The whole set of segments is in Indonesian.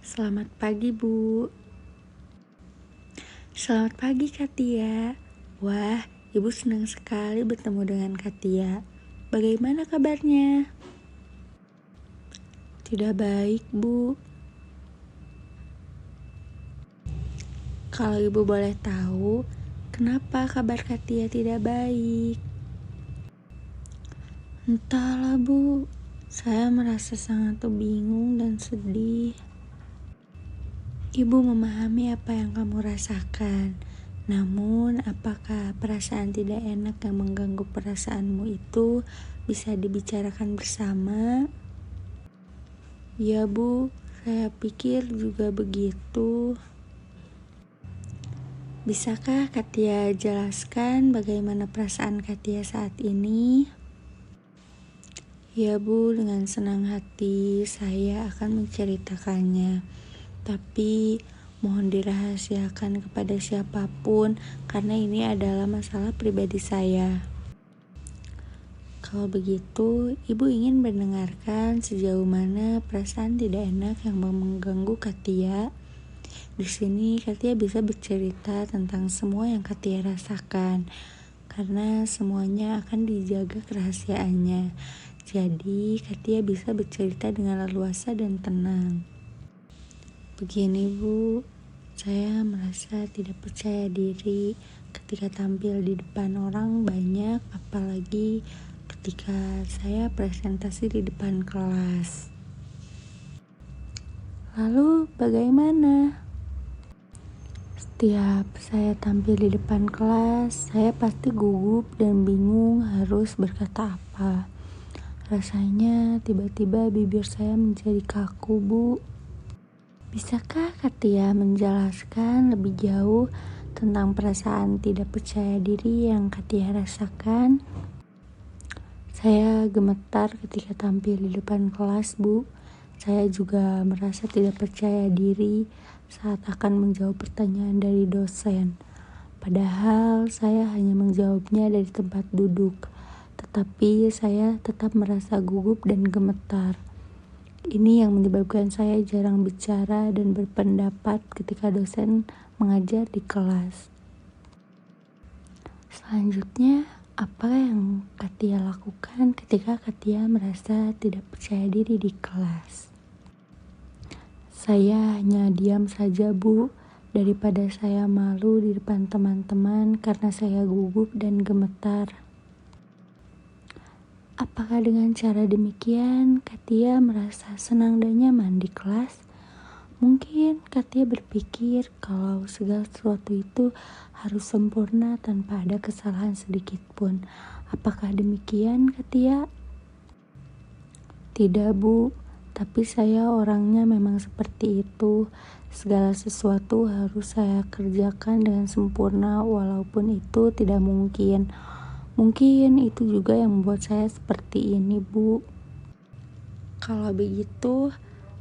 Selamat pagi, Bu. Selamat pagi, Katia. Wah, Ibu senang sekali bertemu dengan Katia. Bagaimana kabarnya? Tidak baik, Bu. Kalau Ibu boleh tahu, kenapa kabar Katia tidak baik? Entahlah, Bu. Saya merasa sangat bingung dan sedih. Ibu memahami apa yang kamu rasakan. Namun, apakah perasaan tidak enak yang mengganggu perasaanmu itu bisa dibicarakan bersama? Ya, Bu, saya pikir juga begitu. Bisakah Katia jelaskan bagaimana perasaan Katia saat ini? Ya, Bu, dengan senang hati saya akan menceritakannya. Tapi mohon dirahasiakan kepada siapapun karena ini adalah masalah pribadi saya. Kalau begitu, Ibu ingin mendengarkan sejauh mana perasaan tidak enak yang mengganggu Katia. Di sini Katia bisa bercerita tentang semua yang Katia rasakan karena semuanya akan dijaga kerahasiaannya. Jadi Katia bisa bercerita dengan leluasa dan tenang. Begini, Bu, saya merasa tidak percaya diri ketika tampil di depan orang banyak, apalagi ketika saya presentasi di depan kelas. Lalu bagaimana? Setiap saya tampil di depan kelas, saya pasti gugup dan bingung harus berkata apa. Rasanya tiba-tiba bibir saya menjadi kaku, Bu. Bisakah Katia menjelaskan lebih jauh tentang perasaan tidak percaya diri yang Katia rasakan? Saya gemetar ketika tampil di depan kelas, Bu. Saya juga merasa tidak percaya diri saat akan menjawab pertanyaan dari dosen. Padahal saya hanya menjawabnya dari tempat duduk, tetapi saya tetap merasa gugup dan gemetar. Ini yang menyebabkan saya jarang bicara dan berpendapat ketika dosen mengajar di kelas. Selanjutnya, apa yang Katia lakukan ketika Katia merasa tidak percaya diri di kelas? Saya hanya diam saja, Bu, daripada saya malu di depan teman-teman karena saya gugup dan gemetar. Apakah dengan cara demikian Katia merasa senang dan nyaman di kelas? Mungkin Katia berpikir kalau segala sesuatu itu harus sempurna tanpa ada kesalahan sedikit pun. Apakah demikian, Katia? Tidak, Bu. Tapi saya orangnya memang seperti itu. Segala sesuatu harus saya kerjakan dengan sempurna walaupun itu tidak mungkin. Mungkin itu juga yang membuat saya seperti ini, Bu. Kalau begitu,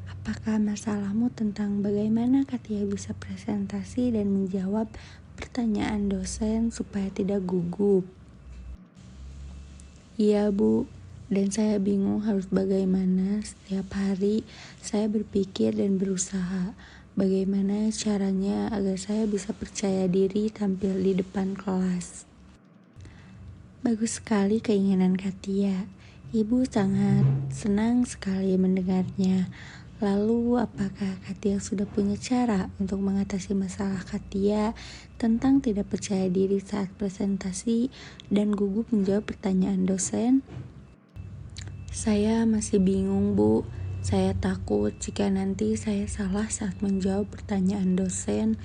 apakah masalahmu tentang bagaimana Katia bisa presentasi dan menjawab pertanyaan dosen supaya tidak gugup? Iya, Bu, dan saya bingung harus bagaimana. Setiap hari saya berpikir dan berusaha bagaimana caranya agar saya bisa percaya diri tampil di depan kelas. Bagus sekali keinginan Katia. Ibu sangat senang sekali mendengarnya. Lalu, apakah Katia sudah punya cara untuk mengatasi masalah Katia tentang tidak percaya diri saat presentasi dan gugup menjawab pertanyaan dosen? Saya masih bingung, Bu. Saya takut jika nanti saya salah saat menjawab pertanyaan dosen,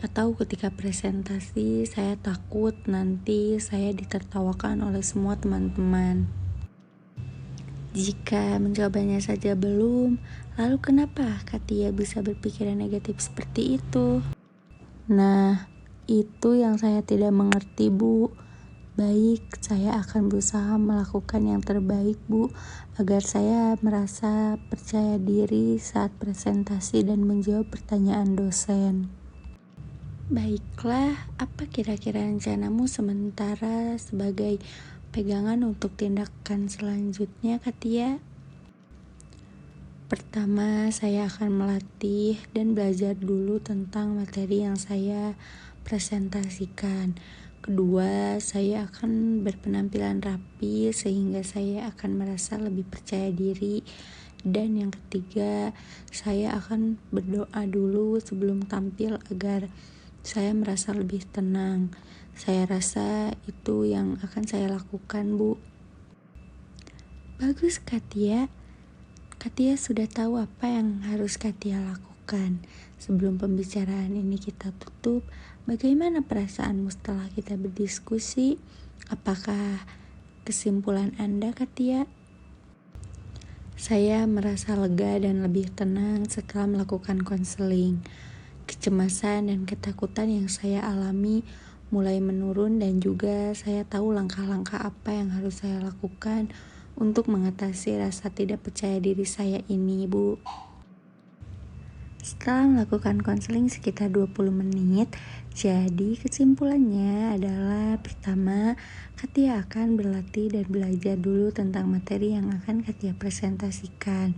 atau ketika presentasi saya takut nanti saya ditertawakan oleh semua teman-teman. Jika menjawabnya saja belum, lalu kenapa Katia bisa berpikiran negatif seperti itu? Nah, itu yang saya tidak mengerti, Bu. Baik, saya akan berusaha melakukan yang terbaik, Bu, agar saya merasa percaya diri saat presentasi dan menjawab pertanyaan dosen. Baiklah, apa kira-kira rencanamu sementara sebagai pegangan untuk tindakan selanjutnya, Katia? Pertama, saya akan melatih dan belajar dulu tentang materi yang saya presentasikan. Kedua, saya akan berpenampilan rapi sehingga saya akan merasa lebih percaya diri. Dan yang ketiga, saya akan berdoa dulu sebelum tampil agar saya merasa lebih tenang. Saya rasa itu yang akan saya lakukan, Bu. Bagus, Katia. Katia sudah tahu apa yang harus Katia lakukan. Sebelum pembicaraan ini kita tutup, bagaimana perasaanmu setelah kita berdiskusi? Apakah kesimpulan Anda, Katia? Saya merasa lega dan lebih tenang setelah melakukan konseling. Kecemasan dan ketakutan yang saya alami mulai menurun dan juga saya tahu langkah-langkah apa yang harus saya lakukan untuk mengatasi rasa tidak percaya diri saya ini, Bu. Setelah melakukan konseling sekitar 20 menit, jadi kesimpulannya adalah pertama, Katia akan berlatih dan belajar dulu tentang materi yang akan Katia presentasikan.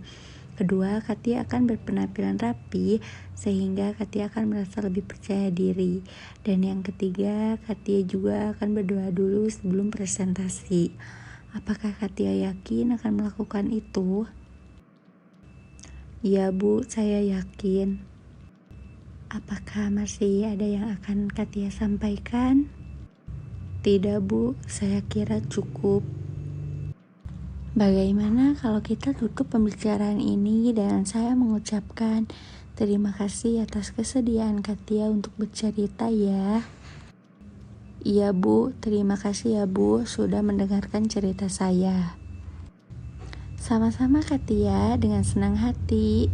Kedua, Katia akan berpenampilan rapi sehingga Katia akan merasa lebih percaya diri. Dan yang ketiga, Katia juga akan berdoa dulu sebelum presentasi. Apakah Katia yakin akan melakukan itu? Ya, Bu, saya yakin. Apakah masih ada yang akan Katia sampaikan? Tidak, Bu, saya kira cukup. Bagaimana kalau kita tutup pembicaraan ini dan saya mengucapkan terima kasih atas kesediaan Katia untuk bercerita ya. Iya, Bu, terima kasih ya, Bu, sudah mendengarkan cerita saya. Sama-sama, Katia, dengan senang hati.